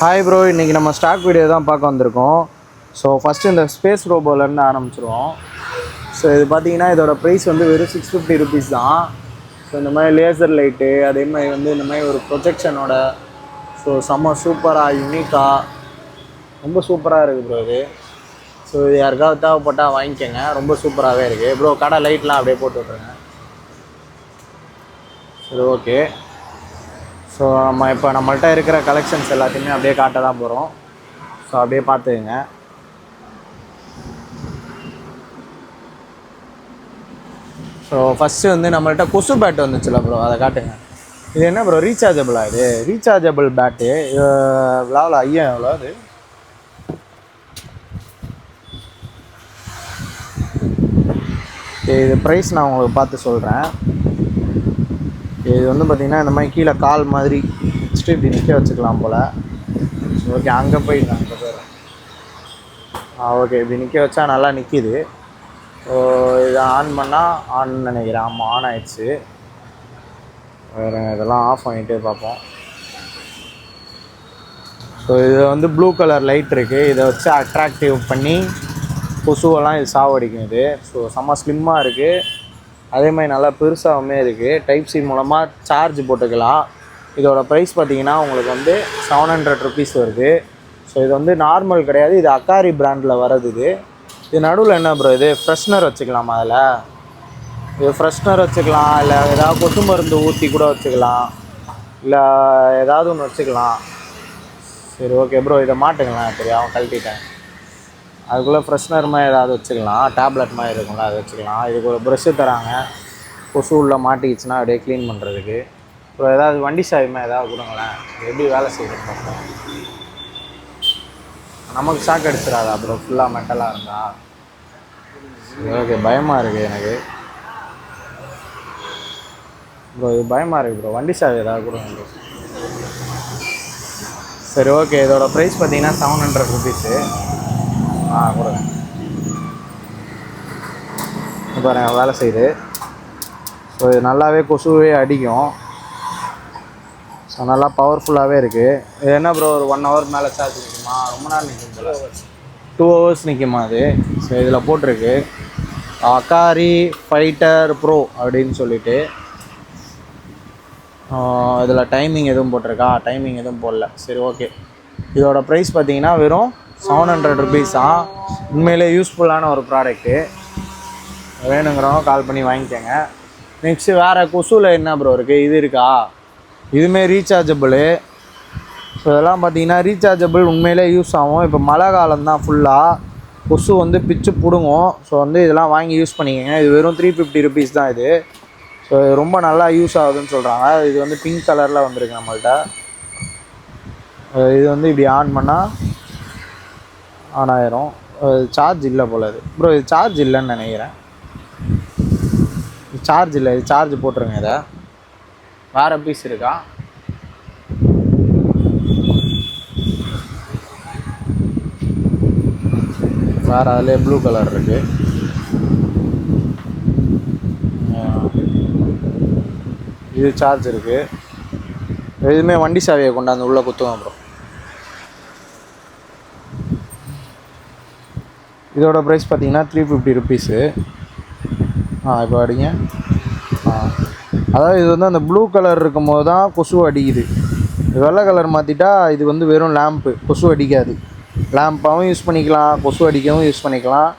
Hi bro, இன்றைக்கி நம்ம stock video தான் பார்க்க வந்திருக்கோம். ஸோ ஃபஸ்ட்டு இந்த ஸ்பேஸ் ரோபோலேருந்து ஆரம்பிச்சிருவோம். ஸோ இது பார்த்தீங்கன்னா இதோட ப்ரைஸ் வந்து வெறும் 650 ருபீஸ் தான். ஸோ இந்த மாதிரி லேசர் லைட்டு, அதே மாதிரி வந்து இந்த மாதிரி ஒரு ப்ரொஜெக்ஷனோட ஸோ செம்ம சூப்பராக யூனிக்காக ரொம்ப சூப்பராக இருக்குது ப்ரோ இது. ஸோ இது யாருக்காவது தேவைப்பட்டால் வாங்கிக்கோங்க, ரொம்ப சூப்பராகவே இருக்குது ப்ரோ. கடை லைட்லாம் அப்படியே போட்டு விட்ருங்க. சரி, ஓகே. ஸோ இப்போ நம்மள்ட்ட இருக்கிற கலெக்ஷன்ஸ் எல்லாத்தையுமே அப்படியே காட்ட தான் போகிறோம். ஸோ அப்படியே பார்த்துக்குங்க. ஸோ ஃபஸ்ட்டு வந்து நம்மள்ட்ட கொசு பேட் வந்துச்சுல ப்ரோ, அதை காட்டுங்க. இது என்ன ப்ரோ, ரீசார்ஜபிளா? இது ரீசார்ஜபிள் பேட்டு. எவ்வளோ ஐயா எவ்வளோ அது? இது ப்ரைஸ் நான் உங்களுக்கு பார்த்து சொல்கிறேன். இது வந்து பார்த்திங்கன்னா இந்த மாதிரி கீழே கால் மாதிரி வச்சுட்டு இப்படி நிற்க வச்சுக்கலாம் போல். ஓகே, அங்கே போயிடலாம், அங்கே போயிடலாம். ஓகே, இப்படி நிற்க வச்சா நல்லா நிற்கிது. ஸோ இதை ஆன் பண்ணால் ஆன் நினைக்கிறேன். ஆமாம், ஆன் ஆகிடுச்சு. வேறு இதெல்லாம் ஆஃப் பண்ணிகிட்டே பார்ப்போம். ஸோ இது வந்து ப்ளூ கலர் லைட் இருக்குது. இதை வச்சு அட்ராக்டிவ் பண்ணி கொசுவெல்லாம் இது சாவடிக்கும் இது. ஸோ செம்ம ஸ்லிம்மாக இருக்குது, அதே மாதிரி நல்லா பெருசாகவுமே இருக்குது. டைப் சி மூலமாக சார்ஜ் போட்டுக்கலாம். இதோட ப்ரைஸ் பார்த்திங்கன்னா உங்களுக்கு வந்து 700 ருபீஸ் வருது. ஸோ இது வந்து நார்மல் கிடையாது, இது அக்காரி பிராண்டில் வர்றது. இது நடுவில் என்ன ப்ரோ, இது ஃப்ரெஷ்னர் வச்சுக்கலாமா? அதில் இது ஃப்ரெஷ்னர் வச்சுக்கலாம், இல்லை ஏதாவது கொசு மருந்து ஊற்றி கூட வச்சுக்கலாம், இல்லை ஏதாவது ஒன்று வச்சுக்கலாம். சரி, ஓகே ப்ரோ, இதை மாட்டுங்களேன். தெரியும், கழட்டிட்டேன். அதுக்குள்ளே ஃப்ரெஷ்னர் மாதிரி ஏதாவது வச்சுக்கலாம், டேப்லெட் மாதிரி இருக்கும்ல, அது வச்சுக்கலாம். இதுக்கு ஒரு ப்ரெஷ்ஷு தராங்க, கொசு உள்ளே மாட்டிக்கிச்சுன்னா அப்படியே க்ளீன் பண்ணுறதுக்கு. அப்புறம் ஏதாவது வண்டி சாவிமா ஏதாவது கொடுங்களேன், எப்படி வேலை செய்யுதுன்னு பார்ப்போம். நமக்கு ஷாக் அடிச்சிடாதா அப்புறம் ஃபுல்லாக மெட்டலாக இருந்தா? ஓகே, பயமாக இருக்குது எனக்கு ப்ரோ, இது பயமாக இருக்குது ப்ரோ. வண்டி சாவி ஏதாவது கொடுங்க ப்ரோ. சரி, ஓகே. இதோட ப்ரைஸ் பார்த்தீங்கன்னா 700 ருபீஸு. கொடுங்க. பாருங்கள், வேலை செய்யுது. ஸோ இது நல்லாவே கொசுவே அடிக்கும். ஸோ நல்லா பவர்ஃபுல்லாகவே இருக்குது. இது என்ன ப்ரோ, ஒரு 1 ஹவர் மேலே சார்ஜ் நிற்குமா? ரொம்ப நேரம் நிற்கும் போல. 2 ஹவர்ஸ் நிற்குமா அது? ஸோ இதில் போட்டிருக்கு அக்காரி ஃபைட்டர் ப்ரோ அப்படின்னு சொல்லிட்டு. இதில் டைமிங் எதுவும் போட்டிருக்கா? டைமிங் எதுவும் போடல. சரி, ஓகே. இதோட ப்ரைஸ் பார்த்தீங்கன்னா வெறும் 700 ருபீஸ் தான். உண்மையிலே யூஸ்ஃபுல்லான ஒரு ப்ராடக்ட்டு. வேணுங்கிறவங்க கால் பண்ணி வாங்கிக்கோங்க. நெக்ஸ்ட்டு வேறு கொசுவில் என்ன ப்ரோ இருக்குது? இது இருக்கா? இதுவுமே ரீசார்ஜபிள். ஸோ இதெல்லாம் பார்த்தீங்கன்னா ரீசார்ஜபிள், உண்மையிலே யூஸ் ஆகும். இப்போ மழை காலம்தான், ஃபுல்லாக கொசு வந்து பிச்சு பிடுங்கும். ஸோ வந்து இதெல்லாம் வாங்கி யூஸ் பண்ணிக்கோங்க. இது வெறும் 350 ருபீஸ் தான் இது. ஸோ இது ரொம்ப நல்லா யூஸ் ஆகுதுன்னு சொல்கிறாங்க. இது வந்து பிங்க் கலரில் வந்திருக்கு நம்மள்கிட்ட. இது வந்து இப்படி ஆன் பண்ணால் ஆன் ஆயிரும். சார்ஜ் இல்லை போல் இது ப்ரோ. இது சார்ஜ் இல்லைன்னு நினைக்கிறேன். சார்ஜ் இல்லை, இது சார்ஜ் போட்டுருங்க. இதை வேறு பீஸ் இருக்கா? வேறு அதிலே ப்ளூ கலர் இருக்குது. இது சார்ஜ் இருக்குது. எதுவுமே வண்டி சாவியை கொண்டாந்து உள்ளே குத்துவோம் ப்ரோ. இதோட ப்ரைஸ் பார்த்தீங்கன்னா 350 ருபீஸு. இப்போ அடிங்க. அதாவது இது வந்து அந்த ப்ளூ கலர் இருக்கும் போது தான் கொசு அடிக்குது. வெள்ளை கலர் மாற்றிட்டா இது வந்து வெறும் லேம்ப்பு, கொசு அடிக்காது. லேம்ப்பாகவும் யூஸ் பண்ணிக்கலாம், கொசு அடிக்கவும் யூஸ் பண்ணிக்கலாம்.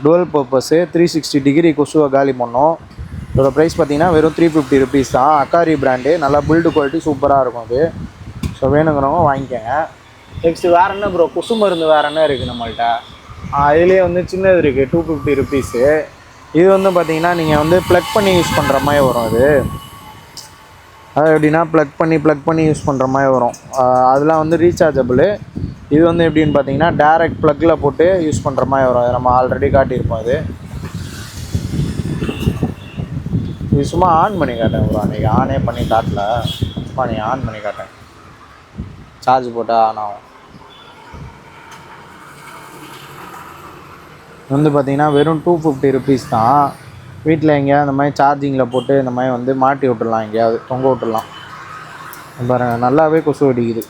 டுவல் பர்பஸ்ஸு, 360 டிகிரி கொசுவை காலி பண்ணோம். இதோட ப்ரைஸ் பார்த்தீங்கன்னா வெறும் 350 ருபீஸ் தான். அக்காரி பிராண்டு, நல்லா பில்டு குவாலிட்டி சூப்பராக இருக்கும் அது. ஸோ வேணுங்கிறவங்க வாங்கிக்கோங்க. நெக்ஸ்ட்டு வேறு என்ன ப்ரோ, கொசு மருந்து வேறு என்ன இருக்குது நம்மள்கிட்ட? இதுலேயே வந்து சின்னது இருக்குது, 250 ருபீஸு. இது வந்து பார்த்திங்கன்னா நீங்கள் வந்து ப்ளக் பண்ணி யூஸ் பண்ணுற மாதிரி வரும். அது எப்படின்னா ப்ளக் பண்ணி யூஸ் பண்ணுற மாதிரி வரும். அதெலாம் வந்து ரீசார்ஜபிள். இது வந்து எப்படின்னு பார்த்தீங்கன்னா டேரெக்ட் ப்ளக்கில் போட்டு யூஸ் பண்ணுற மாதிரி வரும். அது நம்ம ஆல்ரெடி காட்டியிருப்போம். இது சும்மா ஆன் பண்ணி காட்டேன் ப்ரோ. அன்றைக்கி ஆனே பண்ணி காட்டல, சும்மா நீ ஆன் பண்ணி காட்டேன். சார்ஜ் போட்டால் ஆன் ஆகும். வந்து பார்த்திங்கன்னா வெறும் 250 ருபீஸ் தான். வீட்டில் எங்கேயாவது இந்த மாதிரி சார்ஜிங்கில் போட்டு இந்த மாதிரி வந்து மாட்டி விட்டுடலாம், எங்கேயாவது தொங்க விட்டுடலாம். பாருங்கள், நல்லாவே கொசு அடிக்குது.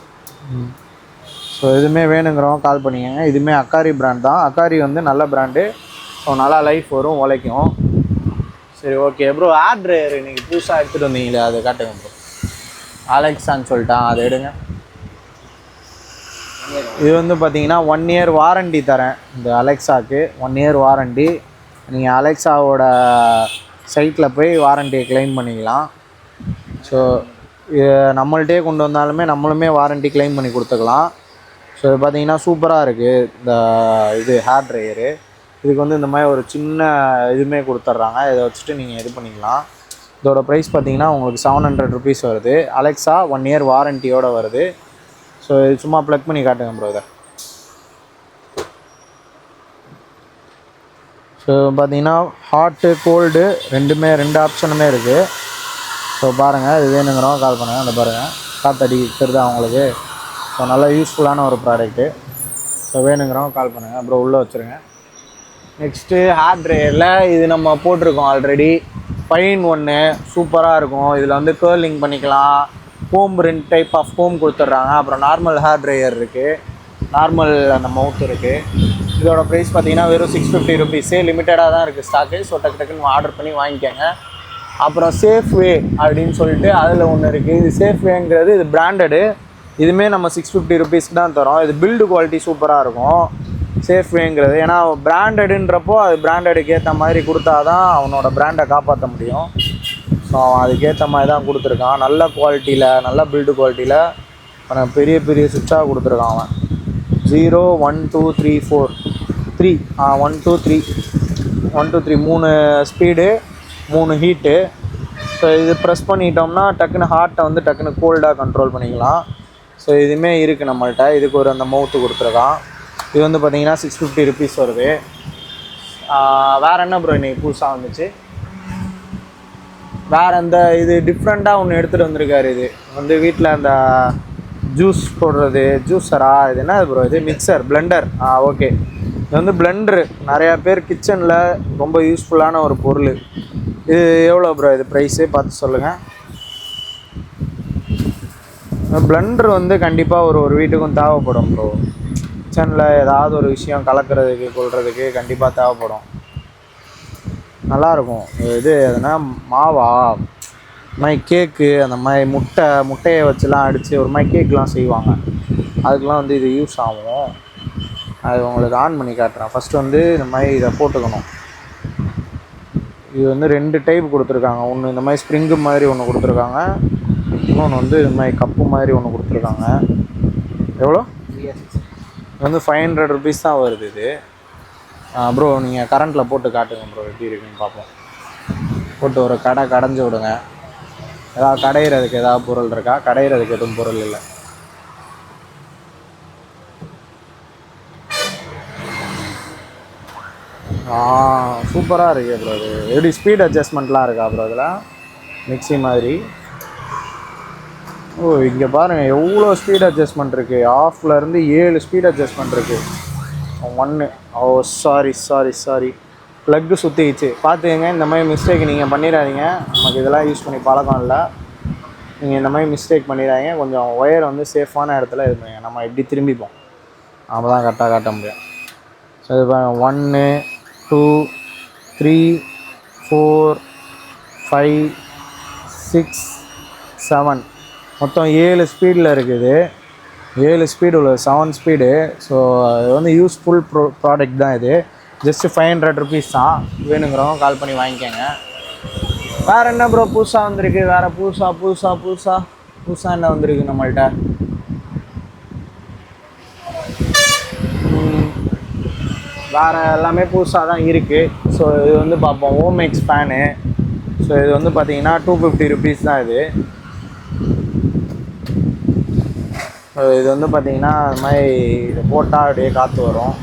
ஸோ இதுவுமே வேணுங்கிறவங்க கால் பண்ணிக்கோங்க. இதுவுமே அக்காரி பிராண்ட் தான். அக்காரி வந்து நல்ல பிராண்டு. ஸோ நல்லா லைஃப் வரும், உழைக்கும். சரி ஓகே ப்ரோ. ஹேர் ட்ரையர் இன்றைக்கி புதுசாக எடுத்துகிட்டு வந்தீங்களே அதை காட்டுங்க ப்ரோ. அலெக்ஸான்னு சொல்லிட்டான், அதை எடுங்க. இது வந்து பார்த்தீங்கன்னா 1 இயர் வாரண்டி தரேன் இந்த அலெக்ஸாவுக்கு. 1 இயர் வாரண்டி. நீங்கள் அலெக்ஸாவோட சைட்டில் போய் வாரண்டியை க்ளைம் பண்ணிக்கலாம். ஸோ நம்மள்ட்டே கொண்டு வந்தாலுமே நம்மளுமே வாரண்டி க்ளைம் பண்ணி கொடுத்துக்கலாம். ஸோ இது பார்த்தீங்கன்னா சூப்பராக இருக்குது இந்த இது ஹேர் ட்ரையரு. இதுக்கு வந்து இந்த மாதிரி ஒரு சின்ன இதுவுமே கொடுத்துட்றாங்க. இதை வச்சுட்டு நீங்கள் இது பண்ணிக்கலாம். இதோட ப்ரைஸ் பார்த்தீங்கன்னா உங்களுக்கு 700 rupees வருது. அலெக்ஸா 1 இயர் வாரண்டியோடு வருது. ஸோ இது சும்மா ப்ளக் பண்ணி காட்டுங்க ப்ரோ இதை. ஸோ பார்த்தீங்கன்னா ஹாட்டு கோல்டு ரெண்டு ஆப்ஷனுமே இருக்குது. ஸோ பாருங்கள், இது வேணுங்கிறவங்க கால் பண்ணுங்கள். அந்த பாருங்கள் காற்றடிக்கிறது அவங்களுக்கு. ஸோ நல்லா யூஸ்ஃபுல்லான ஒரு ப்ராடக்ட்டு. ஸோ வேணுங்கிறவங்க கால் பண்ணுங்கள். அப்புறம் உள்ளே வச்சுருங்க. நெக்ஸ்ட்டு ஹேர் ட்ரையரில் இது நம்ம போட்டிருக்கோம் ஆல்ரெடி. 5-in-1 சூப்பராக இருக்கும். இதில் வந்து கேர்லிங் பண்ணிக்கலாம். ஃபோம் 2 டைப் ஆஃப் ஃபோம் கொடுத்துட்றாங்க. அப்புறம் நார்மல் ஹேர் ட்ரையர் இருக்குது, நார்மல் அந்த மவுத் இருக்குது. இதோட ப்ரைஸ் பார்த்தீங்கன்னா வெறும் 650 rupees. லிமிட்டடாக தான் இருக்குது ஸ்டாக்கு. ஸோ டக்குன்னு ஆர்டர் பண்ணி வாங்கிக்கோங்க. அப்புறம் சேஃப்வே அப்படின்னு சொல்லிட்டு அதில் ஒன்று இருக்குது. இது சேஃப்வேங்கிறது இது பிராண்டடு. இதுவுமே நம்ம 650 rupees தான் தரோம். இது பில்டு குவாலிட்டி சூப்பராக இருக்கும் சேஃப்வேங்கிறது. ஏன்னா பிராண்டடுன்றப்போ அது பிராண்டடுக்கு ஏற்ற மாதிரி கொடுத்தா தான் அவனோட பிராண்டை காப்பாற்ற முடியும். ஸோ அவன் அதுக்கேற்ற மாதிரி தான் கொடுத்துருக்கான். நல்ல குவாலிட்டியில், நல்ல பில்டு குவாலிட்டியில் பெரிய பெரிய சுவிட்சாக கொடுத்துருக்கான் அவன். 0 1 2 3 4 3 1 2 3 1 2 3 3 ஸ்பீடு, 3 ஹீட்டு. ஸோ இது ப்ரெஸ் பண்ணிட்டோம்னா டக்குன்னு ஹார்ட்டை வந்து டக்குன்னு கோல்டாக கண்ட்ரோல் பண்ணிக்கலாம். ஸோ இதுவுமே இருக்குது நம்மள்கிட்ட. இதுக்கு ஒரு அந்த மவுத்து கொடுத்துருக்கான். இது வந்து பார்த்திங்கன்னா 650 rupees வருது. வேறு என்ன ப்ரோ இன்றைக்கி புதுசாக வந்துச்சு? வேறு அந்த இது டிஃப்ரெண்ட்டாக ஒன்று எடுத்துகிட்டு வந்திருக்காரு. இது வந்து வீட்டில் அந்த ஜூஸ் போடுறது, ஜூஸரா இது என்ன ப்ரோ? இது மிக்சர், பிளெண்டர். ஓகே. இது வந்து பிளெண்டரு நிறையா பேர் கிச்சனில் ரொம்ப யூஸ்ஃபுல்லான ஒரு பொருள். இது எவ்வளோ ப்ரோ இது ப்ரைஸு பார்த்து சொல்லுங்கள். பிளெண்டர் வந்து கண்டிப்பாக ஒரு வீட்டுக்கும் தேவைப்படும் ப்ரோ. கிச்சனில் ஏதாவது ஒரு விஷயம் கலக்கிறதுக்கு கொள்றதுக்கு கண்டிப்பாக தேவைப்படும். நல்லாயிருக்கும். இது எதுனா மாவா மாதிரி கேக்கு, அந்த மாதிரி முட்டையை வச்சுலாம் அடித்து ஒரு மாதிரி கேக்கெலாம் செய்வாங்க. அதுக்கெலாம் வந்து இது யூஸ் ஆகும். அது உங்களுக்கு ஆன் பண்ணி காட்டுறேன். ஃபஸ்ட்டு வந்து இந்த மாதிரி இதை போட்டுக்கணும். இது வந்து 2 டைப் கொடுத்துருக்காங்க. ஒன்று இந்த மாதிரி ஸ்ப்ரிங்கு மாதிரி ஒன்று கொடுத்துருக்காங்க. இன்னொன்று வந்து இது மாதிரி கப்பு மாதிரி ஒன்று கொடுத்துருக்காங்க. எவ்வளோ? இது வந்து 500 rupees தான் வருது இது. ப்ரோ நீங்கள் கரண்ட்டில் போட்டு காட்டுங்க ப்ரோ, எப்படி இருக்குன்னு பார்ப்போம். போட்டு ஒரு கடைஞ்சி விடுங்க. ஏதாவது கடையிறதுக்கு ஏதாவது பொருள் இருக்கா? கடையிறதுக்கு எதுவும் பொருள் இல்லை. சூப்பராக இருக்குது ப்ரோ. இது எப்படி ஸ்பீட் அட்ஜஸ்ட்மெண்ட்லாம் இருக்கா ப்ரோ இதில்? மிக்ஸி மாதிரி. ஓ இங்கே பாருங்கள் எவ்வளோ ஸ்பீட் அட்ஜஸ்ட்மெண்ட் இருக்குது. ஆஃப்லேருந்து 7 ஸ்பீட் அட்ஜஸ்ட்மெண்ட் இருக்குது. 1 சாரி ப்ளக்கு சுற்றிக்கிச்சு. பார்த்துக்கங்க, இந்த மாதிரி மிஸ்டேக் நீங்கள் பண்ணிடாதீங்க. நமக்கு இதெல்லாம் யூஸ் பண்ணி பழக்கம் இல்லை. நீங்கள் இந்த மாதிரி மிஸ்டேக் பண்ணிடாதீங்க. கொஞ்சம் ஒயர் வந்து சேஃபான இடத்துல இது பண்ணுங்க. நம்ம எப்படி திரும்பிப்போம், அப்போ தான் கரெக்டாக காட்ட முடியும். ஸோ இது 1 2 3 4 5 6 7 மொத்தம் 7 ஸ்பீடில் இருக்குது. 7 ஸ்பீடு உள்ள 7 ஸ்பீடு. ஸோ இது வந்து யூஸ்ஃபுல் ப்ராடக்ட் தான். இது ஜஸ்ட்டு 500 rupees தான். வேணுங்கிறவங்க கால் பண்ணி வாங்கிக்கோங்க. வேறு என்ன ப்ரோ புதுசாக வந்திருக்கு? வேறு புதுசாக என்ன வந்திருக்கு நம்மள்கிட்ட? வேறு எல்லாமே புதுசாக தான் இருக்குது. ஸோ இது வந்து பார்ப்போம். ஓமெக்ஸ் ஃபேனு. ஸோ இது வந்து பார்த்திங்கன்னா 250 rupees தான் இது. இது வந்து பார்த்திங்கன்னா அது மாதிரி இதை போட்டால் அப்படியே காற்று வரும்.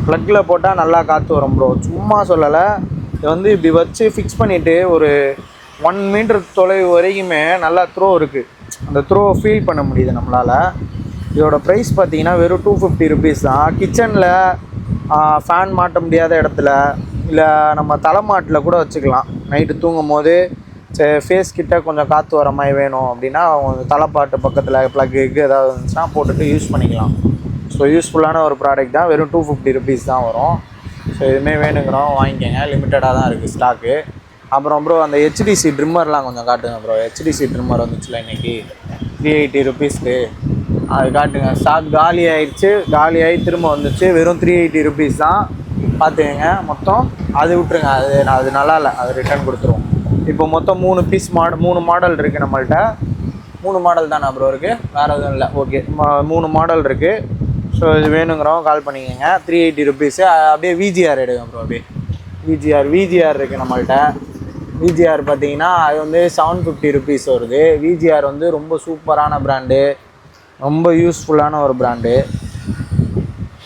ப்ளக்கில் போட்டால் நல்லா காற்று வரும் ப்ரோ, சும்மா சொல்லலை. இது வந்து இப்படி வச்சு ஃபிக்ஸ் பண்ணிவிட்டு ஒரு 1 மீட்டர் தொலைவு வரைக்குமே நல்லா த்ரோ இருக்குது. அந்த த்ரோவை ஃபீல் பண்ண முடியுது நம்மளால். இதோட ப்ரைஸ் பார்த்திங்கன்னா வெறும் 250 rupees தான். கிச்சனில் ஃபேன் மாட்ட முடியாத இடத்துல, இல்லை நம்ம தலைமாட்டில் கூட வச்சுக்கலாம். நைட்டு தூங்கும் போது ஃபேஸ் கிட்ட கொஞ்சம் காற்று வர மாதிரி வேணும் அப்படின்னா தலைப்பாட்டு பக்கத்தில் ப்ளக்கு ஏதாவது இருந்துச்சுன்னா போட்டுட்டு யூஸ் பண்ணிக்கலாம். ஸோ யூஸ்ஃபுல்லான ஒரு ப்ராடக்ட் தான். வெறும் 250 ருபீஸ் தான் வரும். ஸோ இதுவுமே வேணுங்கிறோம் வாங்கிக்கோங்க. லிமிட்டடாக தான் இருக்குது ஸ்டாக்கு. அப்புறம் ப்ரோ அந்த HDC ட்ரிம்மர்லாம் கொஞ்சம் காட்டுங்க ப்ரோ. HDC ட்ரிம்மர் வந்துச்சுல இன்றைக்கி 380 ருபீஸ்க்கு, அது காட்டுங்க. ஸ்டாக் காலி ஆகி திரும்ப வந்துச்சு. வெறும் 380 ருபீஸ் தான். பார்த்துக்கங்க. மொத்தம் அது விட்டுருங்க, அது நல்லா இல்லை, அது ரிட்டர்ன் கொடுத்துருவோம். இப்போ மொத்தம் 3 மாடல் இருக்குது நம்மள்கிட்ட. 3 மாடல் தானே ப்ரோ இருக்குது, வேறு எதுவும் இல்லை. ஓகே, 3 மாடல் இருக்குது. ஸோ இது வேணுங்கிறவங்க கால் பண்ணிக்கோங்க. 380 ருபீஸு. அப்படியே VGR எடுங்க ப்ரோ. அப்படியே VGR இருக்குது நம்மள்கிட்ட. VGR பார்த்தீங்கன்னா அது வந்து 750 ருபீஸ் வருது. VGR வந்து ரொம்ப சூப்பரான ப்ராண்டு, ரொம்ப யூஸ்ஃபுல்லான ஒரு ப்ராண்டு.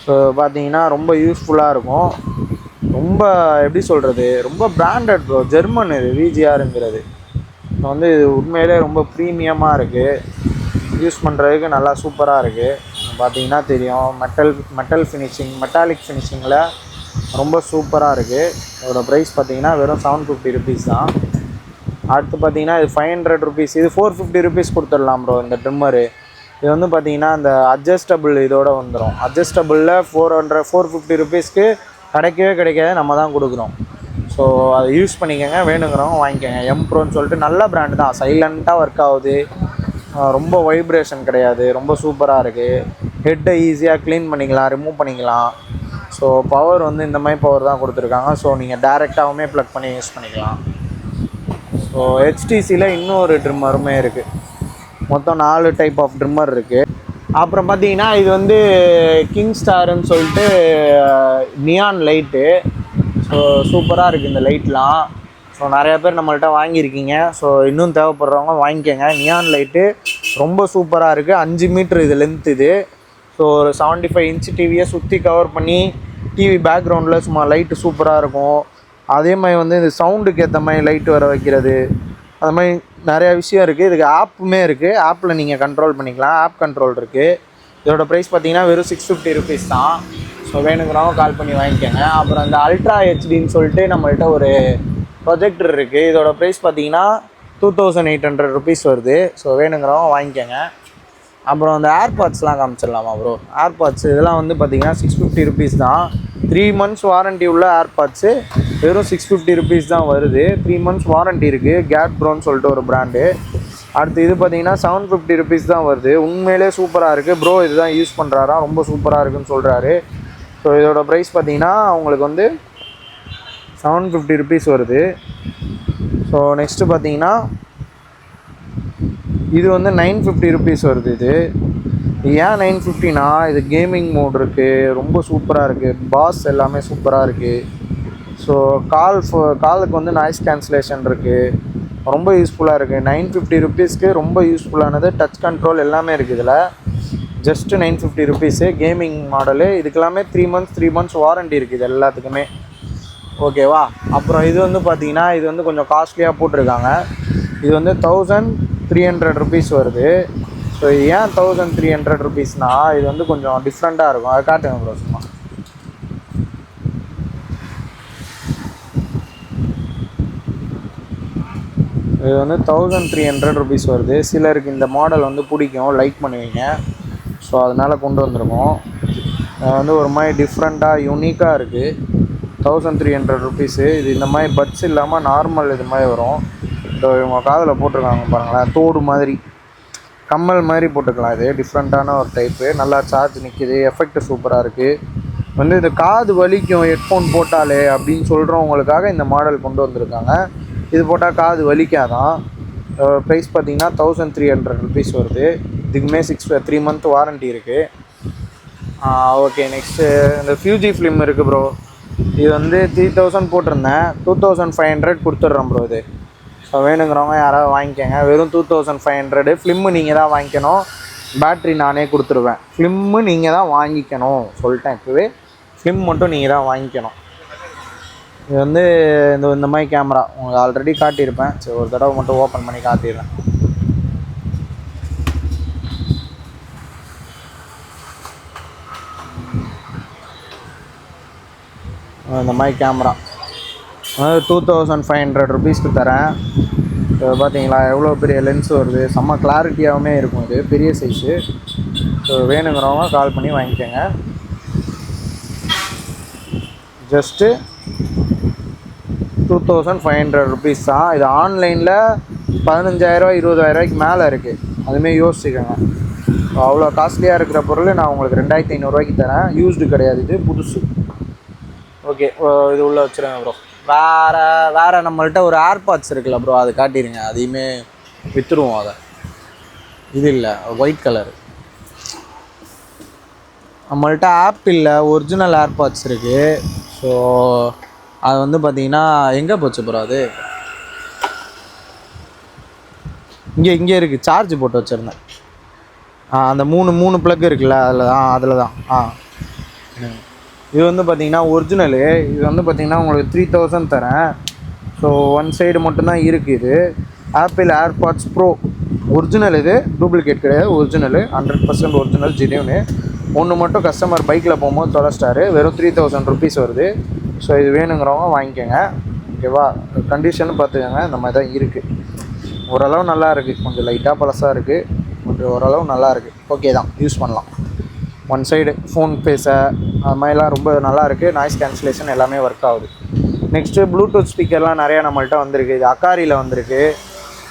ஸோ பார்த்தீங்கன்னா ரொம்ப யூஸ்ஃபுல்லாக இருக்கும். ரொம்ப எப்படி சொல்கிறது, ரொம்ப பிராண்டட் ப்ரோ. ஜெர்மன் இது VGRங்கிறது. இப்போ வந்து இது உண்மையிலே ரொம்ப ப்ரீமியமாக இருக்குது. யூஸ் பண்ணுறதுக்கு நல்லா சூப்பராக இருக்குது. பார்த்தீங்கன்னா தெரியும், மெட்டாலிக் ஃபினிஷிங்கில் ரொம்ப சூப்பராக இருக்குது. இதோட ப்ரைஸ் பார்த்தீங்கன்னா வெறும் 750 ருபீஸ் தான். அடுத்து பார்த்தீங்கன்னா இது 500 ருபீஸ். இது 450 ருபீஸ் கொடுத்துடலாம் ப்ரோ இந்த ட்ரிம்மரு. இது வந்து பார்த்தீங்கன்னா இந்த அட்ஜஸ்டபிள் இதோடு வந்துடும். அட்ஜஸ்டபிளில் 450 ருபீஸ்க்கு கிடைக்காது, நம்ம தான் கொடுக்குறோம். ஸோ அதை யூஸ் பண்ணிக்கோங்க. வேணுங்கிறவங்க வாங்கிக்கோங்க. எம்ப்ரோன்னு சொல்லிட்டு நல்ல பிராண்டு தான். சைலண்ட்டாக ஒர்க் ஆகுது, ரொம்ப வைப்ரேஷன் கிடையாது, ரொம்ப சூப்பராக இருக்குது. ஹெட்டை ஈஸியாக க்ளீன் பண்ணிக்கலாம், ரிமூவ் பண்ணிக்கலாம். ஸோ பவர் வந்து இந்த மாதிரி பவர் தான் கொடுத்துருக்காங்க. ஸோ நீங்கள் டேரெக்டாகவுமே ப்ளக் பண்ணி யூஸ் பண்ணிக்கலாம். ஸோ HTCயில் இன்னொரு ட்ரிம்மருமே இருக்குது. மொத்தம் 4 டைப் ஆஃப் ட்ரிம்மர் இருக்குது. அப்புறம் பார்த்தீங்கன்னா இது வந்து கிங் ஸ்டாருன்னு சொல்லிட்டு நியான் லைட்டு. ஸோ சூப்பராக இருக்குது இந்த லைட்லாம். ஸோ நிறையா பேர் நம்மள்கிட்ட வாங்கியிருக்கீங்க. ஸோ இன்னும் தேவைப்படுறவங்க வாங்கிக்கோங்க. நியான் லைட்டு ரொம்ப சூப்பராக இருக்குது. 5 மீட்ரு இது லென்த் இது. ஸோ ஒரு 75 இன்ச்சு டிவியை சுற்றி கவர் பண்ணி டிவி பேக்ரவுண்டில் சும்மா லைட்டு சூப்பராக இருக்கும். அதே மாதிரி வந்து இந்த சவுண்டுக்கு ஏற்ற மாதிரி லைட்டு வர வைக்கிறது, அது மாதிரி நிறையா விஷயம் இருக்குது. இதுக்கு ஆப்புமே இருக்குது. ஆப்பில் நீங்கள் கண்ட்ரோல் பண்ணிக்கலாம். ஆப் கண்ட்ரோல் இருக்குது. இதோட ப்ரைஸ் பார்த்தீங்கன்னா வெறும் 650 ருபீஸ் தான். ஸோ வேணுங்கிறவங்க கால் பண்ணி வாங்கிக்கோங்க. அப்புறம் இந்த அல்ட்ரா HDன்னு சொல்லிட்டு நம்மள்கிட்ட ஒரு ப்ரொஜெக்டர் இருக்குது. இதோட ப்ரைஸ் பார்த்தீங்கன்னா 2800 ருபீஸ் வருது. ஸோ வேணுங்கிறவங்க வாங்கிக்கோங்க. அப்புறம் அந்த ஏர்பாட்ஸ்லாம் காமிச்சிடலாமா ப்ரோ? ஏர்பாட்ஸ் இதெல்லாம் வந்து பார்த்தீங்கன்னா 650 ருபீஸ் தான். 3 months வாரண்ட்டி உள்ள ஏர்பாட்ஸு வெறும் 650 ருபீஸ் தான் வருது. 3 months வாரண்ட்டி இருக்குது. கேட் ப்ரோன்னு சொல்லிட்டு ஒரு ப்ராண்டு. அடுத்து இது பார்த்தீங்கன்னா 750 ருபீஸ் தான் வருது. உண்மையிலே சூப்பராக இருக்குது. ப்ரோ இதுதான் யூஸ் பண்ணுறாரா, ரொம்ப சூப்பராக இருக்குதுன்னு சொல்கிறாரு. ஸோ இதோட ப்ரைஸ் பார்த்தீங்கன்னா உங்களுக்கு வந்து 750 ருபீஸ் வருது. ஸோ நெக்ஸ்ட்டு பார்த்தீங்கன்னா இது வந்து 950 ருபீஸ் வருது. இது ஏன் 950னா இது கேமிங் மோட் இருக்குது, ரொம்ப சூப்பராக இருக்குது. பாஸ் எல்லாமே சூப்பராக இருக்குது. ஸோ காலுக்கு வந்து நாய்ஸ் கேன்சலேஷன் இருக்குது. ரொம்ப யூஸ்ஃபுல்லாக இருக்குது. 950 ருபீஸ்க்கு ரொம்ப யூஸ்ஃபுல்லானது. டச் கண்ட்ரோல் எல்லாமே இருக்குது இதில். Just 950 rupees. Gaming model. இதுக்கெல்லாமே 3 months வாரண்ட்டி இருக்குது இது எல்லாத்துக்குமே. ஓகேவா? அப்புறம் இது வந்து பார்த்தீங்கன்னா இது வந்து கொஞ்சம் காஸ்ட்லியாக போட்டிருக்காங்க. இது வந்து 1300 ருபீஸ் வருது. ஸோ ஏன் 1300 ருபீஸ்னால் இது வந்து கொஞ்சம் டிஃப்ரெண்ட்டாக இருக்கும். அதை காட்டுங்க ப்ரோ சும்மா. இது வந்து 1300 ருபீஸ் வருது. சிலருக்கு இந்த மாடல் வந்து பிடிக்கும், லைக் பண்ணுவீங்க. ஸோ அதனால் கொண்டு வந்திருக்கோம். வந்து ஒரு மாதிரி டிஃப்ரெண்ட்டாக யூனிக்காக இருக்குது. 1300 ருபீஸு. இது இந்த மாதிரி பட்ஸ் இல்லாமல் நார்மல் இது மாதிரி வரும். இந்த இவங்க காதில் போட்டிருக்காங்க பாருங்களேன், தோடு மாதிரி கம்மல் மாதிரி போட்டுக்கலாம். இது டிஃப்ரெண்ட்டான ஒரு டைப்பு. நல்லா சார்ஜ் நிற்கிது. எஃபெக்ட் சூப்பராக இருக்குது. வந்து இந்த காது வலிக்கும் ஹெட்ஃபோன் போட்டாலே அப்படின்னு சொல்கிறவங்களுக்காக இந்த மாடல் கொண்டு வந்திருக்காங்க. இது போட்டால் காது வலிக்காதான். ப்ரைஸ் பார்த்தீங்கன்னா 1300 ருபீஸ் வருது. இதுக்குமே 3 month வாரண்ட்டி இருக்குது. ஓகே, நெக்ஸ்ட்டு இந்த ஃபியூஜி ஃபிலிம் இருக்குது ப்ரோ. இது வந்து 3000 போட்டிருந்தேன், 2500 கொடுத்துட்றேன் ப்ரோ இது. ஸோ வேணுங்கிறவங்க யாராவது வாங்கிக்கோங்க. வெறும் 2500. ஃபிலிம்மு நீங்கள் தான் வாங்கிக்கணும். பேட்ரி நானே கொடுத்துருவேன். ஃபிலிம்மு நீங்கள் தான் வாங்கிக்கணும் சொல்லிட்டேன் இப்போவே. ஃபிலிம் மட்டும் நீங்கள் தான் வாங்கிக்கணும். இது வந்து இந்த மாதிரி கேமரா உங்களுக்கு ஆல்ரெடி காட்டியிருப்பேன். சரி, ஒரு தடவை மட்டும் ஓப்பன் பண்ணி காட்டிடுறேன். இந்த மாதிரி கேமரா 2500 ருபீஸ்க்கு தரேன். பார்த்தீங்களா எவ்வளோ பெரிய லென்ஸ் வருது, செம்ம கிளாரிட்டியாகவுமே இருக்கும். இது பெரிய சைஸு. ஸோ வேணுங்கிறவங்க கால் பண்ணி வாங்கிக்கோங்க. ஜஸ்ட்டு 2500 ருபீஸ் தான். இது ஆன்லைனில் 15,000 20,000 மேலே இருக்குது. அதுமாரி யோசிச்சுக்கோங்க. அவ்வளோ காஸ்ட்லியாக இருக்கிற பொருள் நான் உங்களுக்கு 2500 தரேன். யூஸ்டு கிடையாது, இது புதுசு. ஓகே, இது உள்ளே வச்சுருங்க ப்ரோ. வேறு நம்மள்ட்ட ஒரு ஏர்பாட்ஸ் இருக்குல்ல ப்ரோ, அது காட்டிடுங்க. அதையுமே விற்றுருவோம். அதை இது இல்லை, ஒயிட் கலரு. நம்மள்ட்ட ஆப்பிளில் ஒரிஜினல் ஏர்பாட்ஸ் இருக்குது. ஸோ அது வந்து பார்த்திங்கன்னா எங்கே போச்சு ப்ரோ? அது இங்கே இருக்குது. சார்ஜ் போட்டு வச்சுருந்தேன். அந்த மூணு ப்ளக் இருக்குல்ல, அதில் தான். இது வந்து பார்த்திங்கன்னா ஒரிஜினலு. இது வந்து பார்த்திங்கன்னா உங்களுக்கு 3000 தரேன். ஸோ ஒன் சைடு மட்டும்தான் இருக்குது. Apple AirPods bro original. இது டூப்ளிகேட் கிடையாது, ஒரிஜினலு. 100% original, genuine. ஒன்று மட்டும் கஸ்டமர் பைக்கில் போகும்போது தொலைச்சிட்டாரு. வெறும் 3000 ருபீஸ் வருது. ஸோ இது வேணுங்கிறவங்க வாங்கிக்கோங்க. ஓகேவா? கண்டிஷன் பார்த்துக்கோங்க. இந்த மாதிரி தான் இருக்குது. ஓரளவு நல்லா இருக்குது. கொஞ்சம் லைட்டாக பழசாக இருக்குது, கொஞ்சம் ஓரளவு நல்லா இருக்குது. ஓகே தான், யூஸ் பண்ணலாம். ஒன் சைடு ஃபோன் பேச அது மாதிரிலாம் ரொம்ப நல்லா இருக்குது. நாய்ஸ் கேன்சலேஷன் எல்லாமே ஒர்க் ஆகுது. நெக்ஸ்ட்டு ப்ளூடூத் ஸ்பீக்கர்லாம் நிறையா நம்மள்ட்ட வந்திருக்கு. இது அக்காரியில் வந்திருக்கு.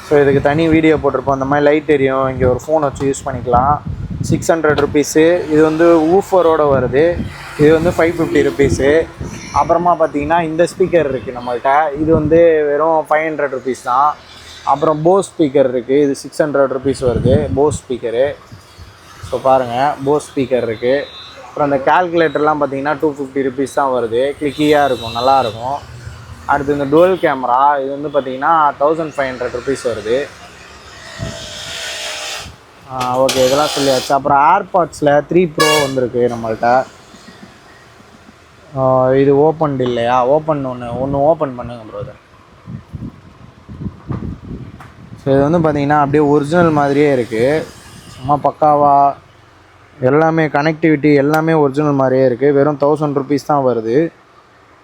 ஸோ இதுக்கு தனி வீடியோ போட்டிருப்போம். அந்த மாதிரி லைட் எரியும். இங்கே ஒரு ஃபோன் வச்சு யூஸ் பண்ணிக்கலாம். 600 ருபீஸு. இது வந்து ஊஃபரோடு வருது. இது வந்து 550 ருபீஸு. அப்புறமா பார்த்தீங்கன்னா இந்த ஸ்பீக்கர் இருக்குது நம்மள்ட்ட. இது வந்து வெறும் 500 ருபீஸ் தான். அப்புறம் போஸ் ஸ்பீக்கர் இருக்குது. இது 600 ருபீஸ் வருது, போஸ் ஸ்பீக்கரு. ஸோ பாருங்கள், போஸ் ஸ்பீக்கர் இருக்குது. அப்புறம் அந்த கால்குலேட்டர்லாம் பார்த்தீங்கன்னா 250 ருபீஸ் தான் வருது. கிளிக்கியாக இருக்கும், நல்லாயிருக்கும். அடுத்து இந்த டுவல் கேமரா, இது வந்து பார்த்தீங்கன்னா 1500 ருபீஸ் வருது. ஓகே, இதெல்லாம் சொல்லியாச்சு. அப்புறம் ஏர்பாட்ஸில் 3 ப்ரோ வந்திருக்கு நம்மள்ட்ட. இது ஓப்பன் இல்லையா? ஒன்று ஓப்பன் பண்ணுங்க ப்ரோ. இது ஸோ இது வந்து பார்த்திங்கன்னா அப்படியே ஒரிஜினல் மாதிரியே இருக்குது. சும்மா பக்காவாக எல்லாமே கனெக்டிவிட்டி எல்லாமே ஒரிஜினல் மாதிரியே இருக்குது. வெறும் 1000 ருபீஸ் தான் வருது.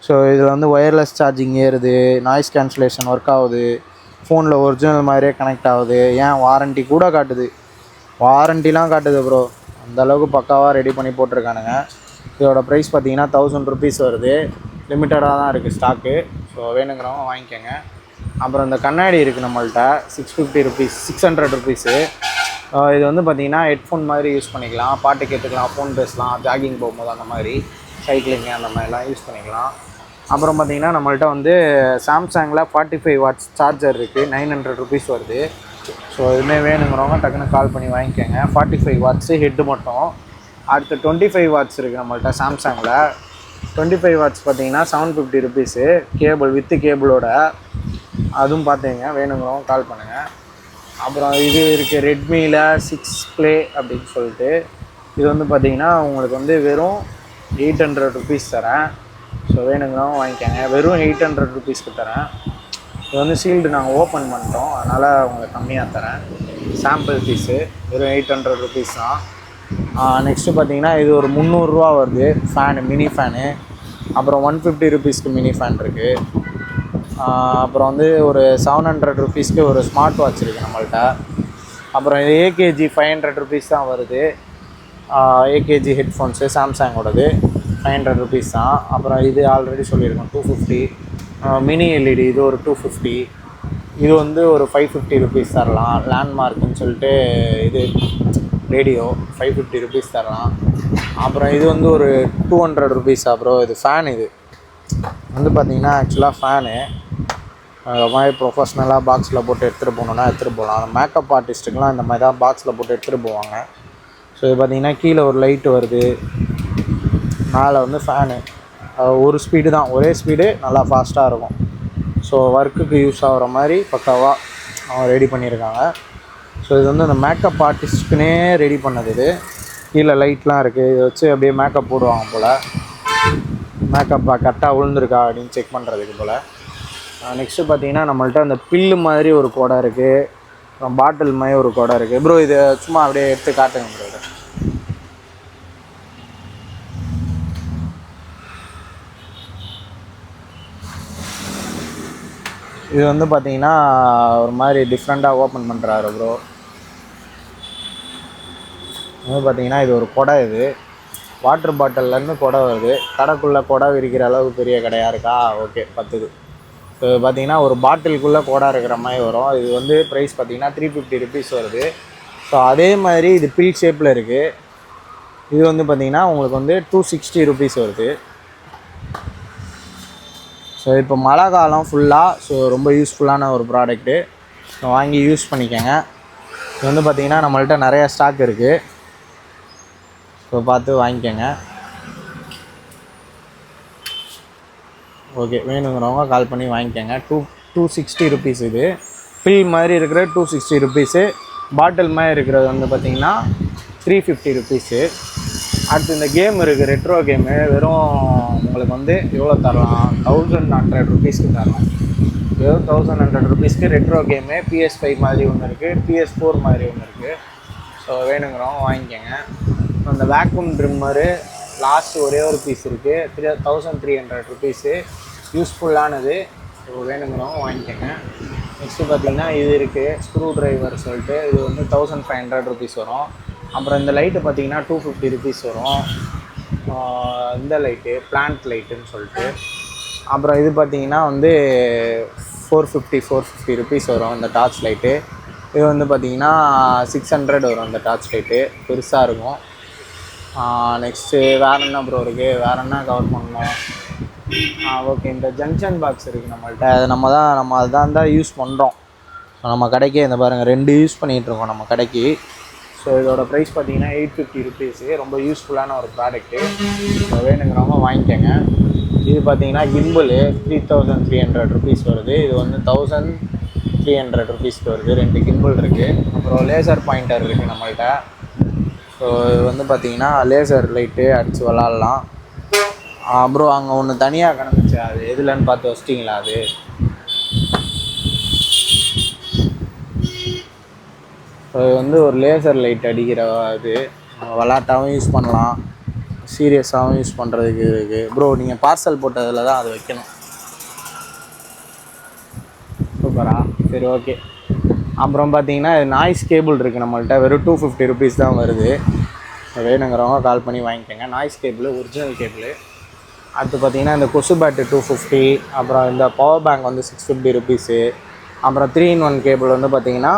ஸோ இதில் வந்து ஒயர்லெஸ் சார்ஜிங் ஏறுது, நாய்ஸ் கேன்சலேஷன் ஒர்க் ஆகுது, ஃபோனில் ஒரிஜினல் மாதிரியே கனெக்ட் ஆகுது. ஏன் வாரண்ட்டி கூட காட்டுது, வாரண்ட்டிலாம் காட்டுது ப்ரோ. அந்தளவுக்கு பக்காவாக ரெடி பண்ணி போட்டிருக்கானுங்க. இதோட ப்ரைஸ் பார்த்திங்கன்னா 1000 ருபீஸ் வருது. லிமிட்டடாக தான் இருக்குது ஸ்டாக்கு. ஸோ வேணுங்கிறவங்க வாங்கிக்கோங்க. அப்புறம் இந்த கண்ணாடி இருக்குது நம்மள்ட்ட. 650 ருபீஸ், 600 ருபீஸு. இது வந்து பார்த்திங்கன்னா ஹெட்ஃபோன் மாதிரி யூஸ் பண்ணிக்கலாம். பாட்டு கேட்டுக்கலாம், ஃபோன் பேசலாம், ஜாகிங் போகும்போது அந்த மாதிரி, சைக்கிளிங்கு அந்த மாதிரிலாம் யூஸ் பண்ணிக்கலாம். அப்புறம் பார்த்திங்கன்னா நம்மள்ட்ட வந்து சாம்சங்கில் 45 வாட்ஸ் சார்ஜர் இருக்குது. 900 ருபீஸ் வருது. ஸோ இதுவுமே வேணுங்கிறவங்க டக்குன்னு கால் பண்ணி வாங்கிக்கோங்க. 45 வாட்ஸு ஹெட்டு மட்டும். அடுத்து 25 வாட்ஸ் இருக்குது நம்மள்ட்ட சாம்சங்கில். 25 வாட்ஸ் பார்த்திங்கன்னா 750 ருபீஸு. Cable with கேபிளோட. அதுவும் பார்த்துங்க, வேணுங்கிறவங்க கால் பண்ணுங்கள். அப்புறம் இது இருக்குது ரெட்மியில் 6 ப்ளே அப்படின்னு சொல்லிட்டு. இது வந்து பார்த்திங்கன்னா உங்களுக்கு வந்து வெறும் 800 ருபீஸ் தரேன். ஸோ வேணுங்கிறவங்க வாங்கிக்கோங்க. வெறும் 800 ருபீஸ்க்கு தரேன். இது வந்து சீல்டு நாங்கள் ஓப்பன் பண்ணிட்டோம், அதனால் உங்களுக்கு கம்மியாக தரேன். சாம்பிள் பீஸு வெறும் 800 ருபீஸ் தான். நெக்ஸ்ட்டு பார்த்திங்கன்னா இது ஒரு 300 ரூபா வருது. Fan, mini fan. அப்புறம் 150 ருபீஸ்க்கு மினி ஃபேன் இருக்குது. அப்புறம் வந்து ஒரு 700 ருபீஸ்க்கு ஒரு ஸ்மார்ட் வாட்ச் இருக்குது நம்மள்ட்ட. அப்புறம் இது ஏகேஜி 500 ருபீஸ் தான் வருது. ஏகேஜி ஹெட்ஃபோன்ஸு சாம்சங்கோடது 500 ருபீஸ் தான். அப்புறம் இது ஆல்ரெடி சொல்லியிருக்கோம் 250. மினி எல்இடி இது ஒரு 250. இது வந்து ஒரு 550 ருபீஸ் தரலாம். லேண்ட்மார்க்குன்னு சொல்லிட்டு இது ரேடியோ 550 ருபீஸ் தரலாம். அப்புறம் இது வந்து ஒரு 200 ருபீஸ். அப்புறம் இது ஃபேன், இது வந்து பார்த்திங்கன்னா ஆக்சுவலாக ஃபேனு மாதிரி ப்ரொஃபஷ்னலாக பாக்ஸில் போட்டு எடுத்துகிட்டு போகணுன்னா எடுத்துகிட்டு போகலாம். அந்த மேக்கப் ஆர்டிஸ்ட்டுக்கெலாம் இந்த மாதிரி தான் பாக்ஸில் போட்டு எடுத்துகிட்டு போவாங்க. ஸோ இது பார்த்திங்கன்னா கீழே ஒரு லைட்டு வருது, மேலே வந்து ஃபேனு. ஒரு ஸ்பீடு தான், ஒரே ஸ்பீடு, நல்லா ஃபாஸ்ட்டாக இருக்கும். ஸோ ஒர்க்குக்கு யூஸ் ஆகிற மாதிரி பக்காவாக அவங்க ரெடி பண்ணியிருக்காங்க. ஸோ இது வந்து அந்த மேக்கப் ஆர்டிஸ்ட்டுக்குனே ரெடி பண்ணது. இது கீழே லைட்லாம் இருக்குது. இதை வச்சு அப்படியே மேக்கப் போடுவாங்க போல். மேக்கப் கரெக்டாக விழுந்துருக்கா அப்படின்னு செக் பண்ணுறதுக்கு போல். நெக்ஸ்ட்டு பார்த்தீங்கன்னா நம்மள்ட்ட அந்த பில்லு மாதிரி ஒரு கொடை இருக்குது. அப்புறம் பாட்டில் மாதிரி ஒரு கொடை இருக்குது. ப்ரோ இதை சும்மா அப்படியே எடுத்து காட்டுங்க ப்ரோ. இதை இது வந்து பார்த்தீங்கன்னா ஒரு மாதிரி டிஃப்ரெண்ட்டாக ஓப்பன் பண்ணுறாரு ப்ரோ. வந்து பார்த்தீங்கன்னா இது ஒரு குடை, இது வாட்டர் பாட்டில்லேருந்து குடை வருது. கடைக்குள்ளே குடை விரிக்கிற அளவுக்கு பெரிய கடையாக இருக்கா? ஓகே, 10. ஸோ பார்த்தீங்கன்னா ஒரு பாட்டிலுக்குள்ளே குடை இருக்கிற மாதிரி வரும். இது வந்து ப்ரைஸ் பார்த்தீங்கன்னா 350 ருபீஸ் வருது. ஸோ அதே மாதிரி இது பில் ஷேப்பில் இருக்குது. இது வந்து பார்த்தீங்கன்னா உங்களுக்கு வந்து 260 ருபீஸ் வருது. ஸோ இப்போ மழை காலம் ஃபுல்லாக, ஸோ ரொம்ப யூஸ்ஃபுல்லான ஒரு ப்ராடக்ட்டு. ஸோ வாங்கி யூஸ் பண்ணிக்கோங்க. இது வந்து பார்த்திங்கன்னா நம்மள்ட்ட நிறையா ஸ்டாக் இருக்குது. ஸோ பார்த்து வாங்கிக்கோங்க. ஓகே, வேணுங்கிறவங்க கால் பண்ணி வாங்கிக்கோங்க. 260 ருபீஸ். இது ஃபில் மாதிரி இருக்கிற 260 ருபீஸு. பாட்டில் மாதிரி இருக்கிறது வந்து பார்த்திங்கன்னா 350 ருபீஸு. அடுத்து இந்த கேம் இருக்குது, ரெட்ரோ கேமு. வெறும் உங்களுக்கு வந்து எவ்வளோ தரலாம்? 1100 ருபீஸ்க்கு தரலாம். வெறும் 1100 ருபீஸ்க்கு ரெட்ரோ கேமு. PS5 மாதிரி ஒன்று இருக்குது, PS4 மாதிரி ஒன்று இருக்குது. ஸோ வேணுங்கிறவங்க வாங்கிக்கோங்க. அந்த வேக்யூம் ட்ரிம்மரு லாஸ்ட் ஒரே ஒரு பீஸ் இருக்குது, 1300 ருபீஸு. யூஸ்ஃபுல்லானது. ஸோ வேணுங்கிறவங்க வாங்கிக்கோங்க. நெக்ஸ்ட்டு பார்த்திங்கன்னா இது இருக்குது, ஸ்க்ரூ ட்ரைவர் சொல்லிட்டு. இது வந்து 1500 ருபீஸ் வரும். அப்புறம் இந்த லைட்டு பார்த்திங்கன்னா 250 ருபீஸ் வரும். இந்த லைட்டு பிளான்ட் லைட்டுன்னு சொல்லிட்டு. அப்புறம் இது பார்த்திங்கன்னா வந்து 450 ருபீஸ் வரும் இந்த டார்ச் லைட்டு. இது வந்து பார்த்திங்கன்னா 600 வரும் இந்த டார்ச் லைட்டு, பெருசாக இருக்கும். நெக்ஸ்ட்டு வேறு என்ன ப்ரோ இருக்குது? வேறு என்ன கவர் பண்ணணும்? ஓகே, இந்த ஜங்ஷன் பாக்ஸ் இருக்குது நம்மள்ட்ட. அது நம்ம அதுதான் யூஸ் பண்ணுறோம். நம்ம கடைக்கே இந்த பாருங்கள் 2 யூஸ் பண்ணிகிட்ருக்கோம் நம்ம கடைக்கு. ஸோ இதோட ப்ரைஸ் பார்த்தீங்கன்னா 850 ருபீஸு. ரொம்ப யூஸ்ஃபுல்லான ஒரு ப்ராடக்ட்டு. ஸோ வேணுங்கிறவங்க வாங்கிக்கோங்க. இது பார்த்தீங்கன்னா கிம்பிள் 3300 ருபீஸ் வருது. இது வந்து 1300 ருபீஸ்க்கு வருது. 2 கிம்பிள் இருக்குது. அப்புறம் லேசர் பாயிண்டர் இருக்குது நம்மள்ட்ட. ஸோ இது வந்து பார்த்தீங்கன்னா லேசர் லைட்டு அடித்து விளாட்லாம். அப்புறம் அங்கே ஒன்று தனியாக கிடந்துச்சு, அது எதுலன்னு பார்த்து வச்சிட்டிங்களா? அது இது வந்து ஒரு லேசர் லைட் அடிக்கிற இது. விளாட்டாகவும் யூஸ் பண்ணலாம், சீரியஸாகவும் யூஸ் பண்ணுறதுக்கு இருக்குது. ப்ரோ நீங்கள் பார்சல் போட்டதில் தான் அது வைக்கணும். சூப்பரா? சரி, ஓகே. அப்புறம் பார்த்தீங்கன்னா நாய்ஸ் கேபிள் இருக்குது நம்மள்ட்ட. வெறும் 250 ருபீஸ் தான் வருது. வேணுங்கிறவங்க கால் பண்ணி வாங்கிக்கோங்க. Noise cable, original cable. அடுத்து பார்த்தீங்கன்னா இந்த கொசு பேட்டு 250. அப்புறம் இந்த பவர் பேங்க் வந்து 650 ருபீஸு. அப்புறம் 3-in-1 கேபிள் வந்து பார்த்திங்கன்னா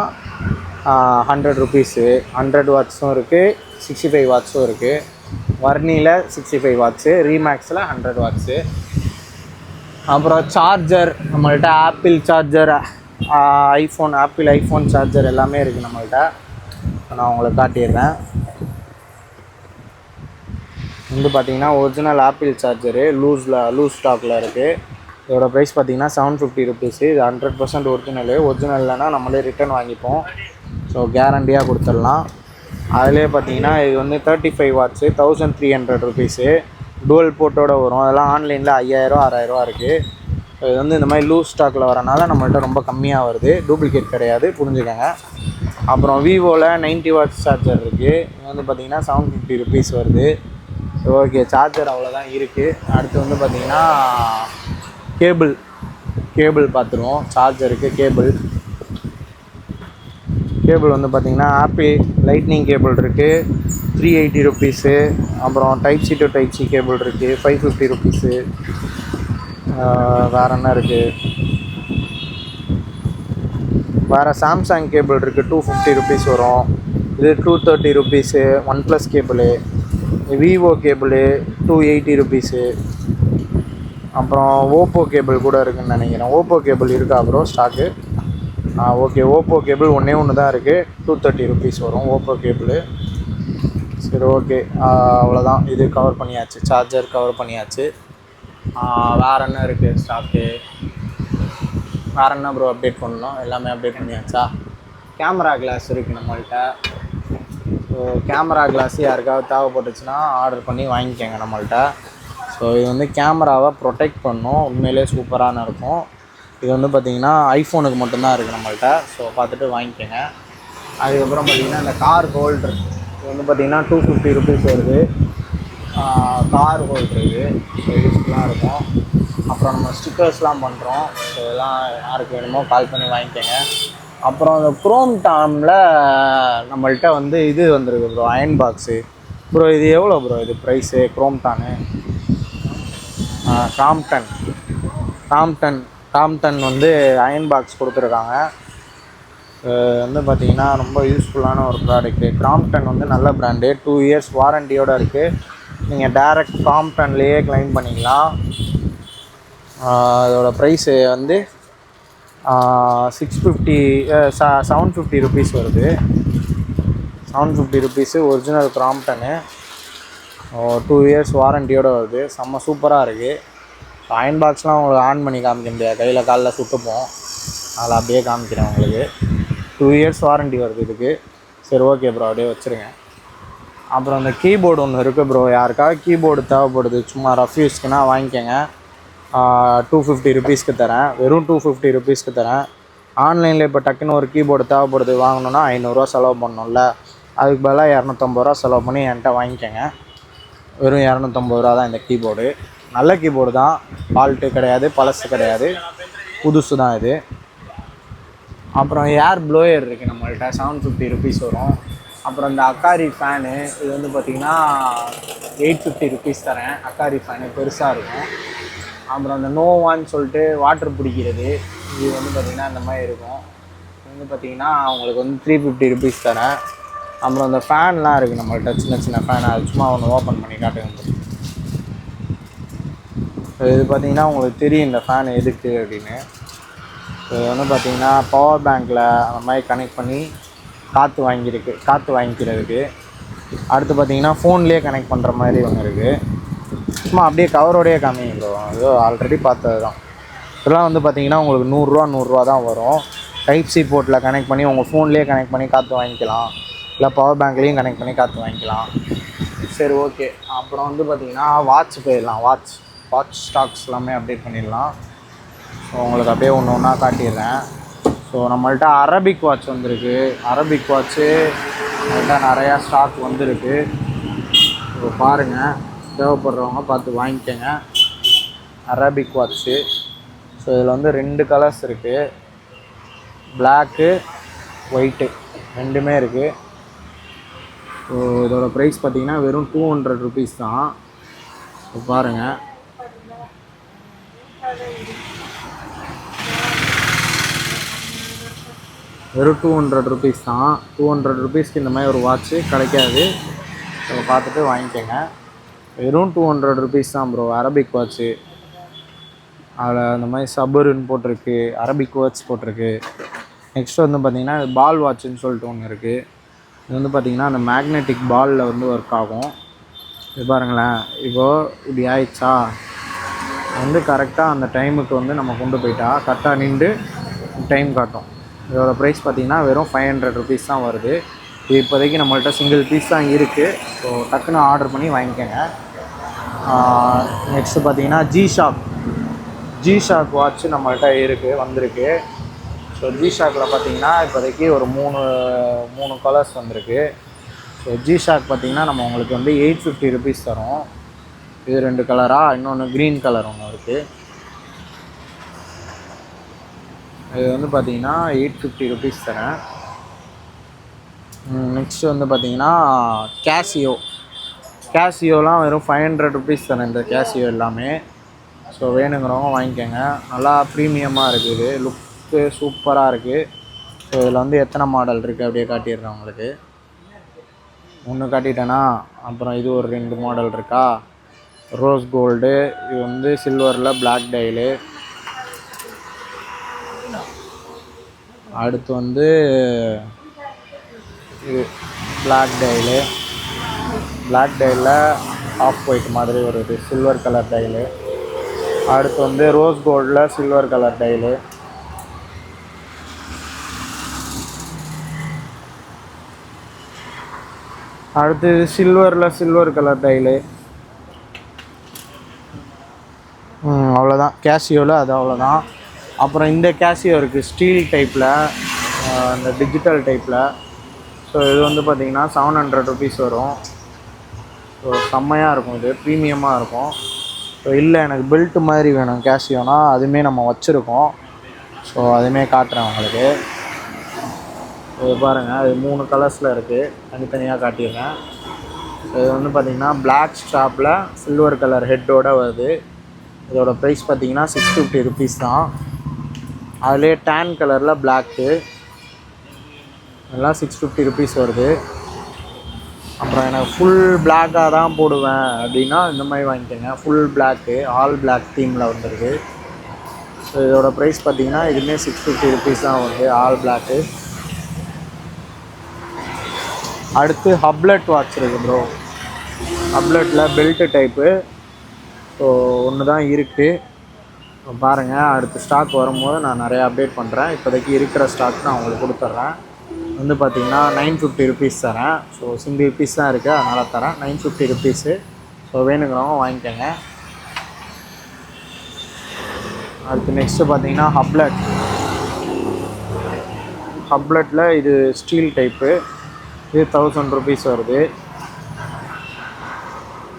100 ருபீஸு. 100 வாட்ஸும் இருக்குது, 65 வாட்ஸும் இருக்குது. வர்னியில் 65 வாட்ஸு, ரீமேக்ஸில் 100 வாட்ஸு. அப்புறம் சார்ஜர் நம்மள்ட்ட apple charger, apple iPhone charger எல்லாமே இருக்குது நம்மள்ட்ட. நான் உங்களுக்கு காட்டிடுறேன். வந்து பார்த்திங்கன்னா ஒரிஜினல் ஆப்பிள் சார்ஜரு லூஸ் ஸ்டாக்கில் இருக்குது. இதோட ப்ரைஸ் பார்த்திங்கன்னா 750 ருபீஸு. இது 100% ஒரிஜினல் இல்லைனா நம்மளே ரிட்டன் வாங்கிப்போம். ஸோ கேரண்டியாக கொடுத்துடலாம். அதிலே பார்த்திங்கன்னா இது வந்து 35 வாட்ஸு, 1300 ருபீஸு. டூவல் போர்ட்டோடு வரும். அதெல்லாம் ஆன்லைனில் 5000 6000 இருக்குது. இது வந்து இந்த மாதிரி லூஸ் ஸ்டாக்கில் வரனால நம்மள்ட்ட ரொம்ப கம்மியாக வருது, டூப்ளிகேட் கிடையாது, புரிஞ்சுக்கோங்க. அப்புறம் விவோவில் 90 வாட்ஸ் சார்ஜர் இருக்குது. இது வந்து பார்த்திங்கன்னா 750 ருபீஸ் வருது. ஓகே, சார்ஜர் அவ்வளோதான் இருக்குது. அடுத்து வந்து பார்த்திங்கன்னா கேபிள் பார்த்துருவோம். சார்ஜருக்கு கேபிள் வந்து பார்த்திங்கன்னா ஆப்பிள் லைட்னிங் கேபிள் இருக்குது, 380 ருபீஸு. அப்புறம் type C to type C cable இருக்குது, 550 ருபீஸு. வேறு என்ன இருக்குது? வேறு சாம்சங் கேபிள் இருக்குது, 250 ருபீஸ் வரும். இது 230 rupees. OnePlus cable. Vivo cable 280 rupees. அப்புறம் ஓப்போ கேபிள் கூட இருக்குதுன்னு நினைக்கிறேன். ஓப்போ கேபிள் இருக்கா bro stock? Okay, Oppo cable ஒன்று தான் இருக்குது, 230 ருபீஸ் வரும் ஓப்போ கேபிள். சரி, ஓகே, அவ்வளோதான். இது கவர் பண்ணியாச்சு, சார்ஜர் கவர் பண்ணியாச்சு. வேறு என்ன இருக்குது ஸ்டாக்கு? வேறு என்ன ப்ரோ அப்டேட் பண்ணணும்? எல்லாமே அப்டேட் பண்ணியாச்சா? கேமரா கிளாஸ் இருக்குது நம்மள்கிட்ட. ஸோ கேமரா கிளாஸ் யாருக்காவது தேவைப்பட்டுச்சுன்னா ஆர்டர் பண்ணி வாங்கிக்கோங்க நம்மள்கிட்ட. ஸோ இது வந்து கேமராவை ப்ரொடெக்ட் பண்ணும், உண்மையிலே சூப்பரான இருக்கும். இது வந்து பார்த்திங்கன்னா ஐஃபோனுக்கு மட்டும்தான் இருக்குது நம்மள்கிட்ட. ஸோ பார்த்துட்டு வாங்கிக்கோங்க. அதுக்கப்புறம் பார்த்திங்கன்னா இந்த கார் ஹோல்ட்ரு, இது வந்து பார்த்திங்கன்னா 250 ருபீஸ் வருது. கார் ஹோல்ட்ரு இது. ஸோ யூஸ்ஃபுல்லாக இருக்கும். அப்புறம் நம்ம ஸ்டிக்கர்ஸ்லாம் பண்ணுறோம். ஸோ இதெல்லாம் யாருக்கு வேணுமோ கால் பண்ணி வாங்கிக்கோங்க. அப்புறம் அந்த குரோம் டாமில் நம்மள்கிட்ட வந்து இது வந்துருக்கு ப்ரோ, அயன் பாக்ஸு. ப்ரோ இது எவ்வளோ ப்ரோ இது ப்ரைஸு? குரோம் டானு காம்டன் காம்டன் காம்டன் வந்து அயன் பாக்ஸ் கொடுத்துருக்காங்க. வந்து பார்த்திங்கன்னா ரொம்ப யூஸ்ஃபுல்லான ஒரு ப்ராடக்ட்டு. கிராம்ப்டன் வந்து நல்ல ப்ராண்டு, 2 இயர்ஸ் வாரண்டியோடு இருக்குது. நீங்கள் டேரெக்ட் காம்ப்டன்லேயே க்ளைம் பண்ணிக்கலாம். அதோட ப்ரைஸு வந்து 750 ருபீஸ் வருது. 750 ருபீஸு ஒரிஜினல் கிராம்ப்டனு. 2 இயர்ஸ் வாரண்டியோடு வருது. செம்ம சூப்பராக இருக்குது. அயன் பாக்ஸ்லாம் உங்களுக்கு ஆன் பண்ணி காமிக்க முடியாது, கையில் காலில் சுட்டுப்போம். அதில் அப்படியே காமிக்கிறேன் உங்களுக்கு. 2 இயர்ஸ் வாரண்டி வருது இதுக்கு. சரி ஓகே ப்ரோ, அப்படியே வச்சுருங்க. அப்புறம் அந்த கீபோர்டு ஒன்று இருக்குது ப்ரோ, யாருக்காவது கீபோர்டு தேவைப்படுது சும்மா ரஃப் யூஸ்க்குனா வாங்கிக்கோங்க. 250 ருபீஸ்க்கு தரேன், வெறும் 250 ருபீஸ்க்கு தரேன். ஆன்லைனில் இப்போ டக்குன்னு ஒரு கீபோர்டு தேவைப்படுது வாங்கணுன்னா 500 செலவு பண்ணணும்ல, அதுக்கு பதிலாக 250 செலவு பண்ணி என்கிட்ட வாங்கிக்கோங்க. வெறும் 250 தான் இந்த கீபோர்டு. நல்ல கீபோர்டு தான், ஃபால்ட்டு கிடையாது, பழசு கிடையாது, புதுசு தான் இது. அப்புறம் ஏர் ப்ளோயர் இருக்குது நம்மள்கிட்ட, 750 ருபீஸ் வரும். அப்புறம் இந்த அக்காரி ஃபேனு, இது வந்து பார்த்திங்கன்னா 850 ருபீஸ் தரேன். அக்காரி ஃபேனு பெருசாக இருக்கும். அப்புறம் அந்த நோவான்னு சொல்லிட்டு வாட்டர் பிடிக்கிறது, இது வந்து பார்த்திங்கன்னா இந்த மாதிரி இருக்கும். இது வந்து பார்த்திங்கன்னா உங்களுக்கு வந்து 350 ருபீஸ் தரேன். அப்புறம் இந்த ஃபேன்லாம் இருக்குது நம்மள்கிட்ட, சின்ன சின்ன ஃபேன், அது சும்மா ஒன்று ஓப்பன் பண்ணி காட்டுங்க. இது பார்த்திங்கன்னா உங்களுக்கு தெரியும் இந்த ஃபேன் எதுக்கு அப்படின்னு. இது வந்து பார்த்திங்கன்னா பவர் பேங்க்கில் அந்த மாதிரி கனெக்ட் பண்ணி காற்று வாங்கிக்கிறதுக்கு. அடுத்து பார்த்திங்கன்னா ஃபோன்லேயே கனெக்ட் பண்ணுற மாதிரி ஒன்று இருக்குது. சும்மா அப்படியே கவரோடையே காமிங்க ப்ரோ, அது ஆல்ரெடி பார்த்தது தான். இதெல்லாம் வந்து பார்த்திங்கன்னா உங்களுக்கு 100 தான் வரும். டைப் சி போர்ட்டில் கனெக்ட் பண்ணி உங்கள் ஃபோன்லேயே கனெக்ட் பண்ணி காற்று வாங்கிக்கலாம், இல்லை பவர் பேங்க்லேயும் கனெக்ட் பண்ணி காற்று வாங்கிக்கலாம். சரி ஓகே. அப்புறம் வந்து பார்த்திங்கன்னா வாட்ச் போயிடலாம். வாட்ச் ஸ்டாக்ஸ் எல்லாமே அப்டேட் பண்ணிடலாம். ஸோ உங்களுக்கு அப்படியே ஒன்று ஒன்றா காட்டிடுறேன். ஸோ நம்மள்ட்ட அரபிக் வாட்ச் வந்திருக்கு. அரபிக் வாட்ச்சு நம்மள்ட்ட நிறையா ஸ்டாக் வந்திருக்கு. ஸோ பாருங்கள், தேவைப்படுறவங்க பார்த்து வாங்கிக்கோங்க. Arabic watch. ஸோ இதில் வந்து 2 கலர்ஸ் இருக்குது, பிளாக்கு ஒயிட்டு ரெண்டுமே இருக்குது. ஸோ இதோட ப்ரைஸ் பார்த்திங்கன்னா வெறும் 200 ருபீஸ் தான். ஸோ பாருங்கள், வெறும் 200 ருபீஸ் தான். 200 ருபீஸ்க்கு இந்த மாதிரி ஒரு வாட்ச்சு கிடைக்காது. ஸோ பார்த்துட்டு வாங்கிக்கோங்க. வெறும் 200 ருபீஸ் தான் ப்ரோ அரபிக் வாட்ச்சு. அதில் இந்த மாதிரி சபருன்னு போட்டிருக்கு, அரபிக் வாட்ச் போட்டிருக்கு. நெக்ஸ்ட் வந்து பார்த்திங்கன்னா பால் வாட்சுன்னு சொல்லிட்டு ஒன்று இருக்குது. இது வந்து பார்த்திங்கன்னா அந்த மேக்னெட்டிக் பாலில் வந்து ஒர்க் ஆகும். இது பாருங்களேன், இப்போது இப்படி ஆயிடுச்சா, வந்து கரெக்டாக அந்த டைமுக்கு வந்து நம்ம கொண்டு போயிட்டா கரெக்டாக நின்று டைம் காட்டும். இதோட ப்ரைஸ் பார்த்திங்கன்னா வெறும் 500 ருபீஸ் தான் வருது. இது இப்போதைக்கு நம்மள்ட்ட சிங்கிள் பீஸ் தான் இருக்குது. ஸோ டக்குன்னு ஆர்டர் பண்ணி வாங்கிக்கோங்க. நெக்ஸ்ட்டு பார்த்திங்கன்னா ஜி-ஷாக் வாட்ச்சு நம்மள்ட்ட வந்திருக்கு. ஸோ ஜி-ஷாக்கில் பார்த்திங்கன்னா இப்போதைக்கு ஒரு மூணு கலர்ஸ் வந்திருக்கு. ஸோ ஜி-ஷாக் பார்த்திங்கன்னா நம்ம உங்களுக்கு வந்து 850 ருபீஸ் தரோம். இது 2 கலராக, இன்னொன்று க்ரீன் கலர் ஒன்று இருக்குது. இது வந்து பார்த்திங்கன்னா 850 ருபீஸ் தரேன். நெக்ஸ்ட்டு வந்து பார்த்திங்கன்னா கேஷியோலாம் வெறும் 500 ருபீஸ் தரேன் இந்த கேஷியோ எல்லாமே. ஸோ வேணுங்கிறவங்க வாங்கிக்கோங்க. நல்லா ப்ரீமியமாக இருக்குது, லுக்கு சூப்பராக இருக்குது. ஸோ இதில் வந்து எத்தனை மாடல் இருக்குது அப்படியே காட்டிடுறேன் உங்களுக்கு. 1 காட்டிட்டேன்னா, அப்புறம் இது ஒரு 2 மாடல் இருக்கா, ரோஸ் கோல்டு, இது வந்து சில்வரில் பிளாக் டைலு. அடுத்து வந்து இது பிளாக் டைலில் ஆஃப் ஒயிட் மாதிரி வருது, சில்வர் கலர் டைலு. அடுத்து வந்து ரோஸ் கோல்டில் சில்வர் கலர் டைலு. அடுத்து சில்வரில் சில்வர் கலர் டைலு. அவ்வளோதான் கேஷியோவில், அது அவ்வளோதான். அப்புறம் இந்த கேஷியோ இருக்குது ஸ்டீல் டைப்பில், இந்த டிஜிட்டல் டைப்பில். ஸோ இது வந்து பார்த்திங்கன்னா 700 ருபீஸ் வரும். ஸோ செம்மையாக இருக்கும், இது ப்ரீமியமாக இருக்கும். ஸோ இல்லை எனக்கு பெல்ட் மாதிரி வேணும் கேஷியோனா, அதுவுமே நம்ம வச்சுருக்கோம். ஸோ அதுவுமே காட்டுறேன் உங்களுக்கு. இது பாருங்கள், அது 3 கலர்ஸில் இருக்குது, தனித்தனியாக காட்டிடுறேன். இது வந்து பார்த்திங்கன்னா பிளாக் ஸ்ட்ராப்பில் சில்வர் கலர் ஹெட்டோடு வருது. இதோட ப்ரைஸ் பார்த்திங்கன்னா 650 ருபீஸ் தான். அதிலே டேன் கலரில் பிளாக்கு எல்லாம் 650 ருபீஸ் வருது. அப்புறம் எனக்கு ஃபுல் பிளாக்காக தான் போடுவேன் அப்படின்னா இந்த மாதிரி வாங்கிக்கோங்க. ஃபுல் பிளாக்கு, ஆல் பிளாக் தீமில் வந்துருக்கு. ஸோ இதோட ப்ரைஸ் பார்த்திங்கன்னா இதுவுமே 650 ருபீஸ் தான் வருது, ஆல் பிளாக்கு. அடுத்து ஹப்லெட் வாட்ச் இருக்குது ப்ரோ. ஹப்லெட்டில் பெல்ட்டு டைப்பு. ஸோ ஒன்று தான் இருக்குது. பாருங்கள், அடுத்த ஸ்டாக் வரும்போது நான் நிறையா அப்டேட் பண்ணுறேன். இப்போதைக்கு இருக்கிற ஸ்டாக் நான் உங்களுக்கு கொடுத்துட்றேன். வந்து பார்த்திங்கன்னா 950 ருபீஸ் தரேன். ஸோ சிங்கிள் பீஸ் தான் இருக்குது, அதனால் தரேன் 950 ருபீஸு. ஸோ வேணுங்கிறவங்க வாங்கிக்கோங்க. அடுத்து நெக்ஸ்ட்டு பார்த்திங்கன்னா ஹப்லெட்டில் இது ஸ்டீல் டைப்பு. இது 1000 ருபீஸ் வருது.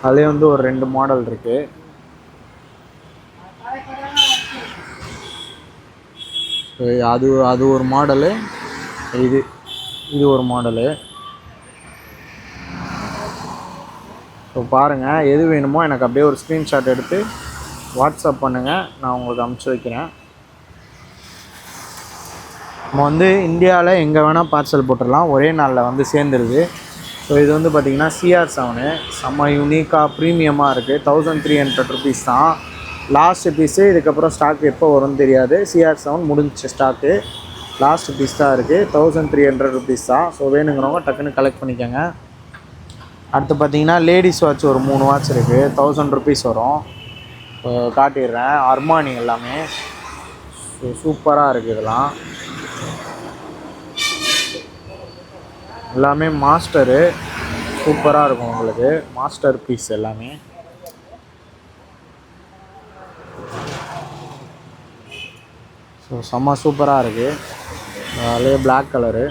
அதுலேயே வந்து ஒரு 2 மாடல் இருக்குது. அது ஒரு மாடலு, இது ஒரு மாடலு. ஸோ பாருங்கள், எது வேணுமோ எனக்கு அப்படியே ஒரு ஸ்க்ரீன்ஷாட் எடுத்து வாட்ஸ்அப் பண்ணுங்கள், நான் உங்களுக்கு அனுப்பிச்சி வைக்கிறேன். நம்ம வந்து இந்தியாவில் எங்கே வேணால் பார்சல் போட்டுடலாம், ஒரே நாளில் வந்து சேர்ந்துருது. ஸோ இது வந்து பார்த்திங்கன்னா CR7 செம்ம யூனிக்காக ப்ரீமியமாக இருக்குது. 1300 ருபீஸ் தான் லாஸ்ட் பீஸு. இதுக்கப்புறம் ஸ்டாக் எப்போ வரும்னு தெரியாது. CR7 முடிஞ்ச ஸ்டாக்கு, லாஸ்ட் பீஸ் தான் இருக்குது. 1300 ருபீஸ் தான். ஸோ வேணுங்கிறவங்க டக்குன்னு கலெக்ட் பண்ணிக்கோங்க. அடுத்து பார்த்திங்கன்னா லேடிஸ் வாட்ச் ஒரு 3 வாட்ச் இருக்குது, 1000 ருபீஸ் வரும். காட்டிடுறேன். அர்மானி எல்லாமே சூப்பராக இருக்குது. இதெல்லாம் எல்லாமே மாஸ்டரு, சூப்பராக இருக்கும் உங்களுக்கு. மாஸ்டர் பீஸ் எல்லாமே. ஸோ செம்ம சூப்பராக இருக்குது. அதிலே black colour.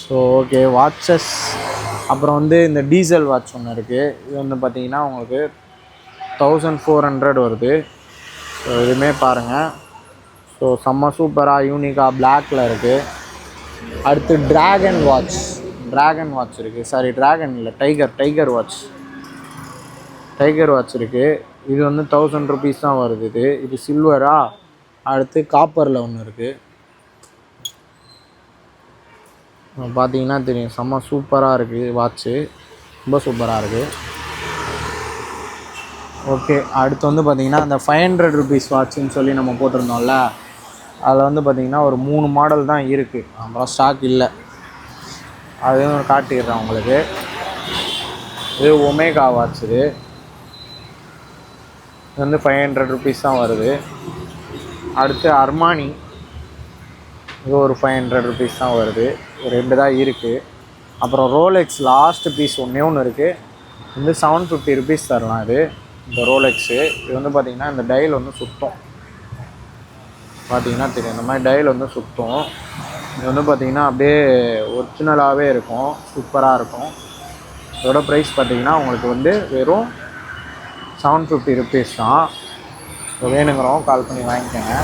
So okay, watches. அப்புறம் வந்து இந்த டீசல் வாட்ச் ஒன்று இருக்குது. இது வந்து பார்த்திங்கன்னா உங்களுக்கு 1400 வருது. ஸோ இதுவுமே பாருங்கள். ஸோ செம்ம சூப்பராக யூனிக்காக பிளாக்கில் இருக்குது. அடுத்து ட்ராகன் வாட்ச் இருக்குது. சாரி, ட்ராகன் இல்லை, டைகர் வாட்ச் இருக்குது. இது வந்து 1000 ருபீஸ் தான் வருது. இது சில்வரா. அடுத்து காப்பரில் ஒன்று இருக்குது. பார்த்தீங்கன்னா தெரியும், செம்ம சூப்பராக இருக்குது வாட்ச்சு, ரொம்ப சூப்பராக இருக்குது. ஓகே, அடுத்து வந்து பார்த்திங்கன்னா அந்த 500 ருபீஸ் வாட்சுன்னு சொல்லி நம்ம போட்டிருந்தோம்ல, அதில் வந்து பார்த்திங்கன்னா ஒரு 3 மாடல் தான் இருக்குது, அப்புறம் ஸ்டாக் இல்லை. அதையும் காட்டிடுறேன் உங்களுக்கு. இது ஒமேகா வாட்ச். இது வந்து 500 ருபீஸ் தான் வருது. அடுத்து அர்மானி, இது ஒரு 500 ருபீஸ் தான் வருது. 2 தான் இருக்குது. அப்புறம் ரோலெக்ஸ் லாஸ்ட் பீஸ் ஒன்று இருக்குது. வந்து 750 ருபீஸ் தரலாம். இது இந்த ரோலெக்ஸு. இது வந்து பார்த்திங்கன்னா இந்த டயல் வந்து சுத்தம், பார்த்திங்கன்னா தெரியும், இந்த மாதிரி டயல் வந்து சுத்தம். இது வந்து பார்த்திங்கன்னா அப்படியே ஒரிஜினலாகவே இருக்கும், சூப்பராக இருக்கும். இதோட ப்ரைஸ் பார்த்திங்கன்னா உங்களுக்கு வந்து வெறும் 750 ருபீஸ் தான். ஸோ வேணுங்கிறவங்க கால் பண்ணி வாங்கிக்கோங்க.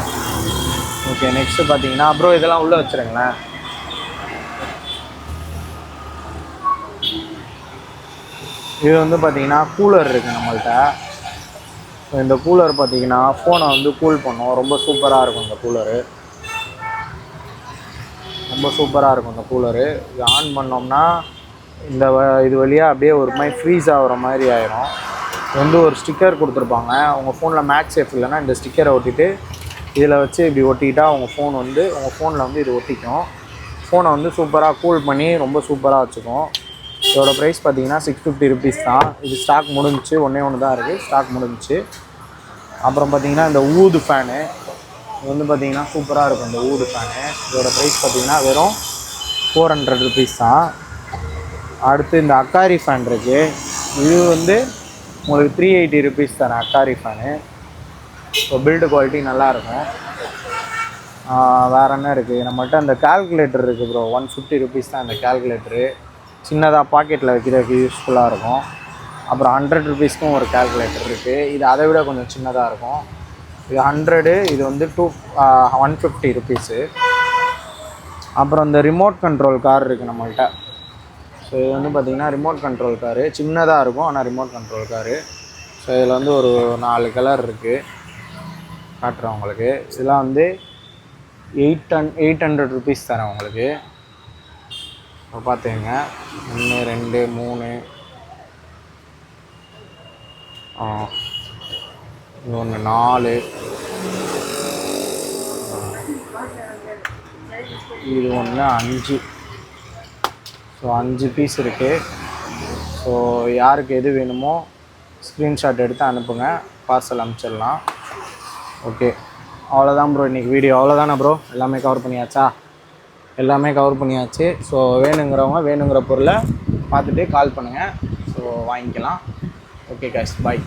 ஓகே, நெக்ஸ்ட்டு பார்த்தீங்கன்னா அப்புறம் இதெல்லாம் உள்ளே வச்சுருங்களேன். இது வந்து பார்த்திங்கன்னா கூலர் இருக்குது நம்மள்கிட்ட. இந்த கூலர் பார்த்திங்கன்னா ஃபோனை வந்து கூல் பண்ணும், ரொம்ப சூப்பராக இருக்கும் இந்த கூலரு. இந்த கூலரு இது ஆன் பண்ணோம்னா இது வழியாக அப்படியே ஒரு மாதிரி ஃப்ரீஸ் ஆகிற மாதிரி ஆயிரும். வந்து ஒரு ஸ்டிக்கர் கொடுத்துருப்பாங்க. உங்கள் ஃபோனில் மேக்ஸேஃப் இல்லைன்னா இந்த ஸ்டிக்கரை ஒட்டிட்டு இதில் வச்சு இப்படி ஒட்டிக்கிட்டால் உங்கள் ஃபோனில் வந்து இது ஒட்டிக்கும். ஃபோனை வந்து சூப்பராக கூல் பண்ணி ரொம்ப சூப்பராக வச்சுக்கும். இதோட ப்ரைஸ் பார்த்திங்கன்னா 650 ருபீஸ் தான். இது ஸ்டாக் முடிஞ்சிச்சு, ஒன்று தான் இருக்குது, ஸ்டாக் முடிஞ்சிச்சு. அப்புறம் பார்த்திங்கன்னா இந்த ஊது ஃபேனு, இது வந்து பார்த்திங்கன்னா சூப்பராக இருக்கும் இந்த ஊது ஃபேனு. இதோட ப்ரைஸ் பார்த்திங்கன்னா வெறும் 400 ருபீஸ் தான். அடுத்து இந்த அக்காரி ஃபேன் இருக்குது. இது வந்து உங்களுக்கு 380 ருபீஸ் தரேன் அக்காரி ஃபேனு. ஸோ பில்டு குவாலிட்டி நல்லாயிருக்கும். வேறு என்ன இருக்குது நம்மள்கிட்ட? அந்த கால்குலேட்டர் இருக்குது ப்ரோ, 150 ருபீஸ் தான் இந்த கால்குலேட்டரு. சின்னதாக பாக்கெட்டில் வைக்கிறதுக்கு யூஸ்ஃபுல்லாக இருக்கும். அப்புறம் 100 ருபீஸ்க்கும் ஒரு கால்குலேட்டர் இருக்குது. இது அதை விட கொஞ்சம் சின்னதாக இருக்கும். இது 100, இது வந்து 150 ருபீஸு. அப்புறம் இந்த ரிமோட் கண்ட்ரோல் கார் இருக்குது நம்மள்கிட்ட. ஸோ இது வந்து பார்த்திங்கன்னா ரிமோட் கண்ட்ரோல் காரு, சின்னதாக இருக்கும் ஆனால் ரிமோட் கண்ட்ரோல் காரு. ஸோ இதில் வந்து ஒரு 4 கலர் இருக்குது, காட்டுறேன் உங்களுக்கு. இதெல்லாம் வந்து 800 ருபீஸ் தரேன் உங்களுக்கு. இப்போ பார்த்துங்க, 1 2 3 இது 1 4, இது 1 5. ஸோ 5 பீஸ் இருக்குது. ஸோ யாருக்கு எது வேணுமோ ஸ்க்ரீன்ஷாட் எடுத்து அனுப்புங்க, பார்சல் அனுப்பிச்சிடலாம். ஓகே, அவ்வளோதான் ப்ரோ இன்றைக்கி வீடியோ. அவ்வளோதானே ப்ரோ? எல்லாமே கவர் பண்ணியாச்சா? எல்லாமே கவர் பண்ணியாச்சு. ஸோ வேணுங்கிறவங்க வேணுங்கிற பொருளை பார்த்துட்டு கால் பண்ணுங்கள். ஸோ வாங்கிக்கலாம். ஓகே கைஸ், பாய்.